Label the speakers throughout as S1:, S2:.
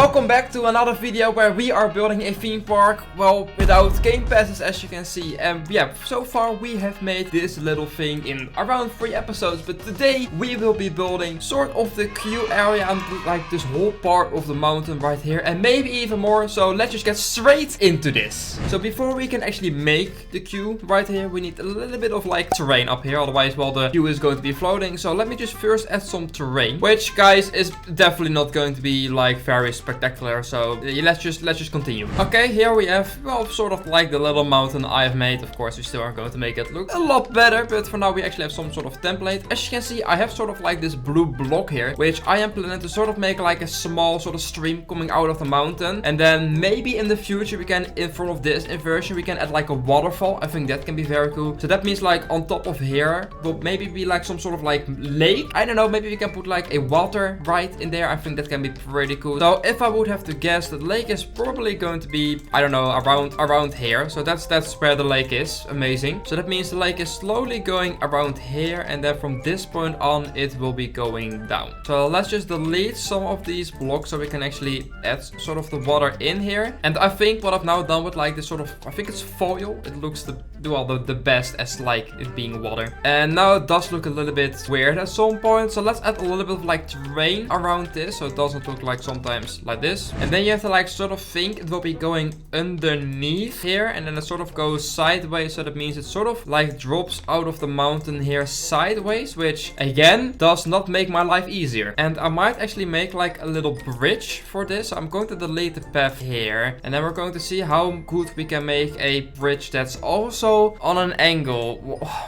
S1: welcome back to another video where we are building a theme park, well, without game passes, as you can see. And yeah, so far we have made this little thing in around 3 episodes, but today we will be building sort of the queue area and like this whole part of the mountain right here, and maybe even more. So let's just get straight into this. So before we can actually make the queue right here, we need a little bit of like terrain up here, otherwise, well, the queue is going to be floating. So let me just first add some terrain, which, guys, is definitely not going to be like very spectacular. So let's just continue. Okay, here we have, well, sort of like the little mountain I have made. Of course, we still are going to make it look a lot better, but for now we actually have some sort of template. As you can see, I have sort of like this blue block here, which I am planning to sort of make like a small sort of stream coming out of the mountain, and then maybe in the future we can, in front of this inversion, we can add like a waterfall. I think that can be very cool. So that means like on top of here will maybe be like some sort of like lake. I don't know, maybe we can put like a water right in there. I think that can be pretty cool. So if I would have to guess, the lake is probably going to be, I don't know, around here. So that's where the lake is. Amazing. So that means the lake is slowly going around here, and then from this point on it will be going down. So let's just delete some of these blocks so we can actually add sort of the water in here. And I think what I've now done with like this sort of, I think it's foil, it looks the best as like it being water. And now it does look a little bit weird at some point, so let's add a little bit of like terrain around this so it doesn't look like sometimes like this. And then you have to like sort of think it will be going underneath here, and then it sort of goes sideways. So that means it sort of like drops out of the mountain here sideways, which again does not make my life easier. And I might actually make like a little bridge for this. So I'm going to delete the path here, and then we're going to see how good we can make a bridge that's also on an angle.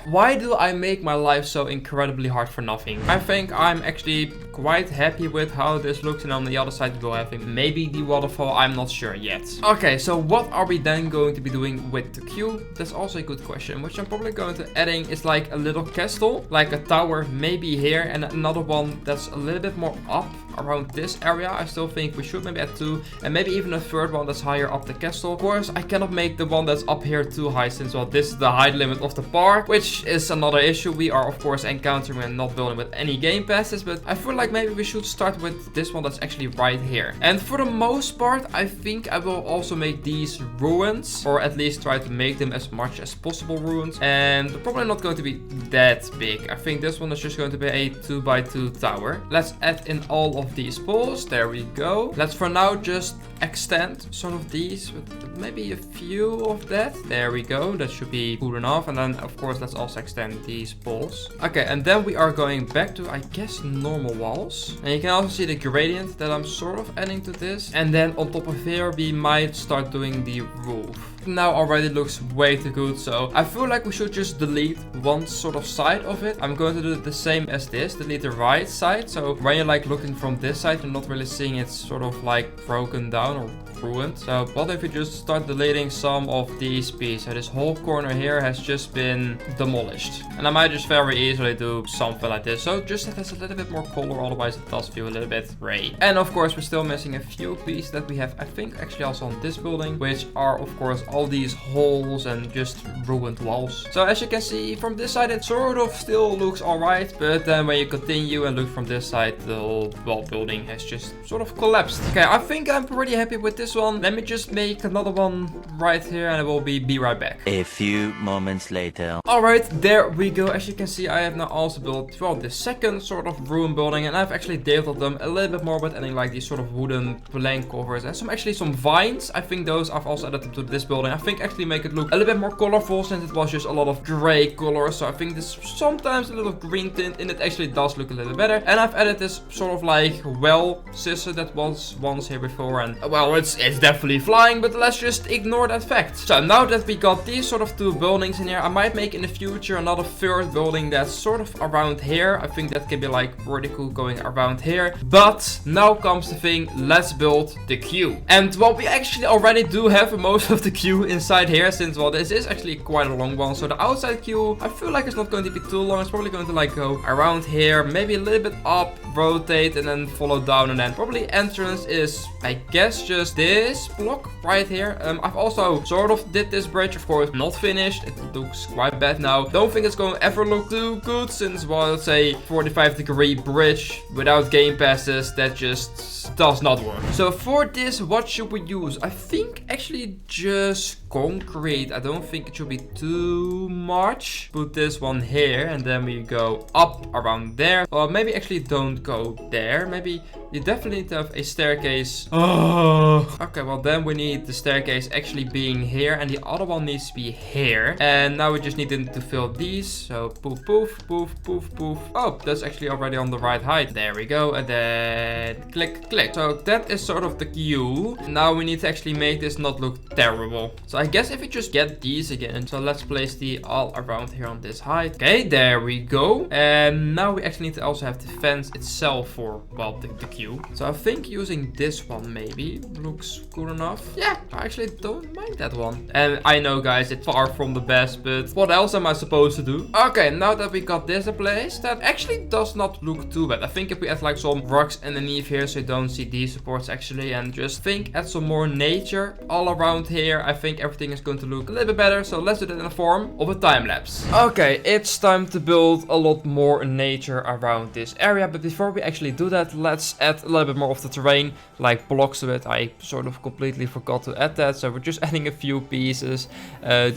S1: Why do I make my life so incredibly hard for nothing? I think I'm actually quite happy with how this looks, and on the other side we'll have maybe the waterfall. I'm not sure yet. Okay, so what are we then going to be doing with the queue? That's also a good question, which I'm probably going to adding is like a little castle, like a tower maybe here, and another one that's a little bit more up around this area. I still think we should maybe add 2, and maybe even a third one that's higher up the castle. Of course, I cannot make the one that's up here too high, since, well, this is the height limit of the park, which is another issue we are of course encountering when not building with any game passes. But I feel like maybe we should start with this one that's actually right here. And for the most part, I think I will also make these ruins, or at least try to make them as much as possible ruins, and they're probably not going to be that big. I think this one is just going to be a 2x2 tower. Let's add in all of these poles. There we go. Let's for now just extend sort of these with maybe a few of that. There we go. That should be good enough. And then of course let's also extend these poles. Okay, and then we are going back to, I guess, normal walls. And you can also see the gradient that I'm sort of adding to this. And then on top of here we might start doing the roof. Now already looks way too good, so I feel like we should just delete one sort of side of it. I'm going to do the same as this, delete the right side. So when you're like looking from this side, you're not really seeing it sort of like broken down or ruined. So what if we just start deleting some of these pieces? So this whole corner here has just been demolished, and I might just very easily do something like this. So just that has a little bit more color, otherwise it does feel a little bit gray. And of course we're still missing a few pieces that we have, I think, actually also on this building, which are of course all these holes and just ruined walls. So as you can see from this side, it sort of still looks alright, but then when you continue and look from this side, the whole wall building has just sort of collapsed. Okay, I think I'm pretty happy with this one. Let me just make another one right here, and I will be right back.
S2: A few moments later.
S1: Alright, there we go. As you can see, I have now also built, well, the second sort of ruin building, and I've actually detailed them a little bit more with adding like these sort of wooden plank covers and some vines. I think those I've also added them to this building. I think actually make it look a little bit more colorful, since it was just a lot of gray color. So I think this sometimes a little green tint in it actually does look a little better. And I've added this sort of like well scissor that was once here before, and well, it's definitely flying, but let's just ignore that fact. So now that we got these sort of 2 buildings in here, I might make in the future another third building that's sort of around here. I think that can be like pretty cool going around here. But now comes the thing, let's build the queue. And well, we actually already do have most of the queue queue inside here, since, well, this is actually quite a long one. So the outside queue, I feel like it's not going to be too long. It's probably going to like go around here, maybe a little bit up, rotate, and then follow down. And then probably entrance is, I guess, just this block right here. I've also sort of did this bridge, of course, not finished. It looks quite bad now. Don't think it's going to ever look too good, since, well, let's say 45-degree bridge without game passes, that just does not work. So for this, what should we use? I think actually just concrete. I don't think it should be too much. Put this one here, and then we go up around there. Or maybe actually don't go there. Maybe you definitely need to have a staircase. Oh. Okay, well then we need the staircase actually being here, and the other one needs to be here. And now we just need to fill these. So poof, poof, poof, poof, poof. Oh, that's actually already on the right height. There we go. And then click, click. So that is sort of the queue. Now we need to actually make this not look terrible. So I guess if we just get these again. So let's place the all around here on this height. Okay, there we go. And now we actually need to also have the fence itself for, well, the queue. So I think using this one maybe looks good enough. Yeah, I actually don't mind that one. And I know, guys, it's far from the best, but what else am I supposed to do? Okay, now that we got this in place, that actually does not look too bad. I think if we add like some rocks underneath here so you don't see these supports actually, and just add some more nature all around here, I think everything is going to look a little bit better. So let's do it in the form of a time lapse. Okay, it's time to build a lot more nature around this area, but before we actually do that, let's add a little bit more of the terrain, like blocks to it. I sort of completely forgot to add that, so we're just adding a few pieces,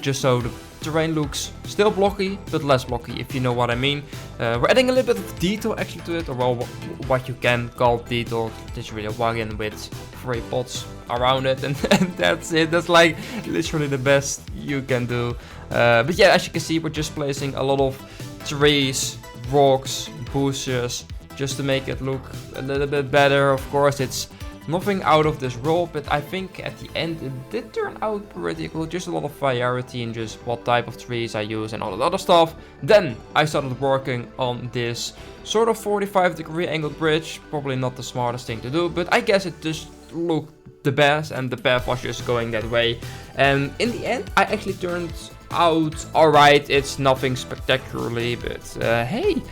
S1: just so the terrain looks still blocky, but less blocky, if you know what I mean. We're adding a little bit of detail actually to it, or well, what you can call detail. Just really a wagon with 3 pots around it, and that's it. That's like literally the best you can do. But yeah, as you can see, we're just placing a lot of trees, rocks, bushes, just to make it look a little bit better. Of course, it's nothing out of this world, but I think at the end it did turn out pretty cool. Just a lot of variety in just what type of trees I use and all that other stuff. Then I started working on this sort of 45-degree angled bridge. Probably not the smartest thing to do, but I guess it just looked the best, and the path was just going that way. And in the end, I actually turned out alright. It's nothing spectacularly, but hey.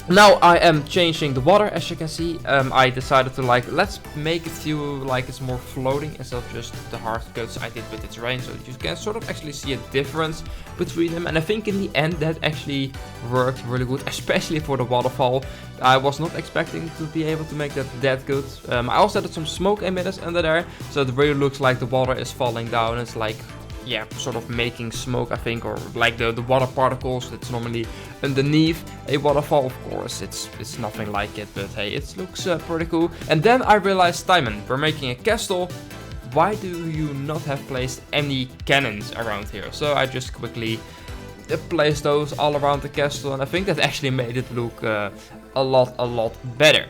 S1: Now I am changing the water, as you can see. I decided to let's make it feel like it's more floating instead of just the hard cuts I did with the terrain. So you can sort of actually see a difference between them. And I think in the end that actually worked really good, especially for the waterfall. I was not expecting to be able to make that good. I also added some smoke emitters under there, so it really looks like the water is falling down. It's like, yeah, sort of making smoke, I think, or like the water particles that's normally underneath a waterfall. Of course, it's nothing like it, but hey, it looks pretty cool. And then I realized, Timon, we're making a castle. Why do you not have placed any cannons around here? So I just quickly placed those all around the castle, and I think that actually made it look a lot better.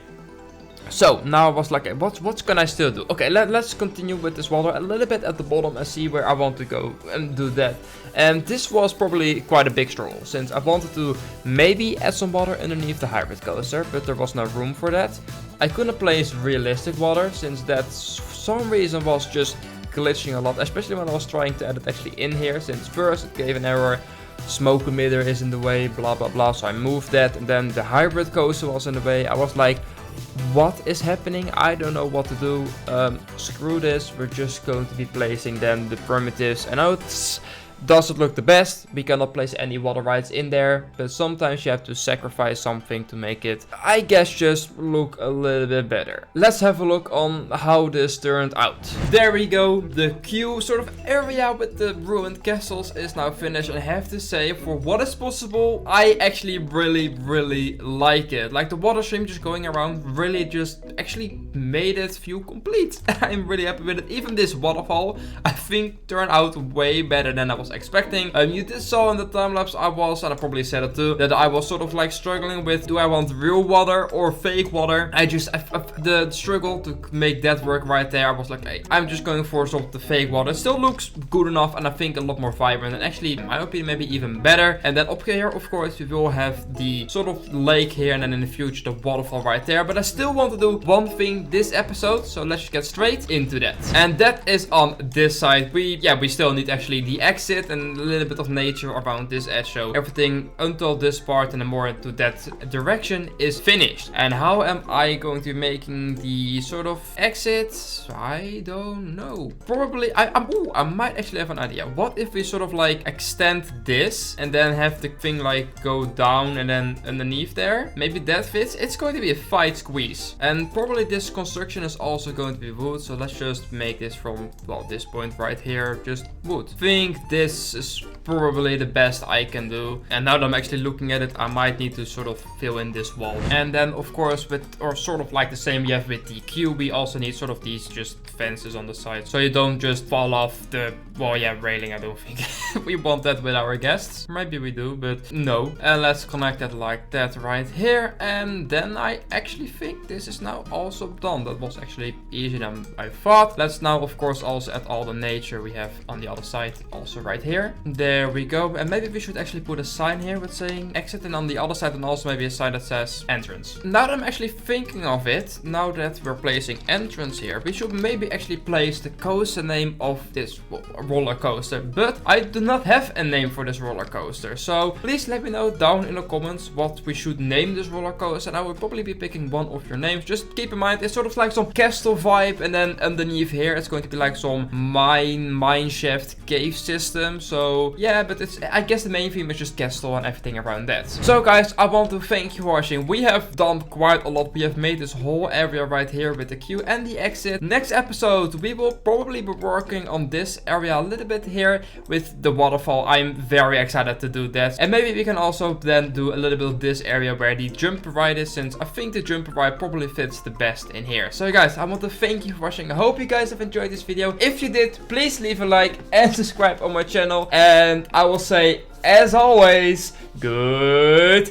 S1: So now I was like, what can I still do? Okay, let's continue with this water a little bit at the bottom and see where I want to go and do that. And this was probably quite a big struggle, since I wanted to maybe add some water underneath the hybrid coaster, but there was no room for that. I couldn't place realistic water, since that for some reason was just glitching a lot, especially when I was trying to add it actually in here, since first it gave an error. Smoke emitter is in the way, blah blah blah, so I moved that, and then the hybrid coaster was in the way. I was like, what is happening? I don't know what to do. Screw this, we're just going to be placing then the primitives. And now it doesn't look the best. We cannot place any water rides in there, but sometimes you have to sacrifice something to make it, I guess, just look a little bit better. Let's have a look on how this turned out. There we go. The queue sort of area with the ruined castles is now finished, and I have to say, for what is possible, I actually really like it. Like the water stream just going around really just actually made it feel complete. I'm really happy with it. Even this waterfall, I think, turned out way better than I was expecting. You did saw in the time lapse I was, and I probably said it too, that I was sort of like struggling with, do I want real water or fake water? The struggle to make that work right there, I was like, hey, I'm just going for sort of the fake water. It still looks good enough, and I think a lot more vibrant, and actually in my opinion maybe even better. And then up here, of course, we will have the sort of lake here, and then in the future the waterfall right there. But I still want to do one thing in this episode. So let's just get straight into that. And that is on this side. We still need actually the exit and a little bit of nature around this edge. So everything until this part and more into that direction is finished. And how am I going to be making the sort of exit? I don't know. Probably, I might actually have an idea. What if we sort of like extend this and then have the thing like go down and then underneath there? Maybe that fits. It's going to be a fight squeeze. And probably this construction is also going to be wood. So let's just make this from, well, this point right here, just wood. I think this is probably the best I can do. And now that I'm actually looking at it, I might need to sort of fill in this wall. And then of course with, or sort of like the same you have with the queue, we also need sort of these just fences on the side. So you don't just fall off the, well, yeah, railing. I don't think we want that with our guests. Maybe we do, but no. And let's connect that like that right here. And then I actually think this is now also done. That was actually easier than I thought. Let's now of course also add all the nature we have on the other side also right here. There we go. And maybe we should actually put a sign here with saying exit, and on the other side and also maybe a sign that says entrance. Now that I'm actually thinking of it, now that we're placing entrance here, we should maybe actually place the coaster name of this roller coaster. But I do not have a name for this roller coaster. So please let me know down in the comments what we should name this roller coaster. And I will probably be picking one of your names. Just keep in mind, it's sort of like some castle vibe. And then underneath here, it's going to be like some mine shaft cave system. So yeah, but it's, I guess the main theme is just castle and everything around that. So guys, I want to thank you for watching. We have done quite a lot. We have made this whole area right here with the queue and the exit. Next episode, we will probably be working on this area a little bit here with the waterfall. I'm very excited to do that. And maybe we can also then do a little bit of this area where the jump ride is, since I think the jump ride probably fits the best in here. So guys, I want to thank you for watching. I hope you guys have enjoyed this video. If you did, please leave a like and subscribe on my channel. And I will say, as always, goodbye.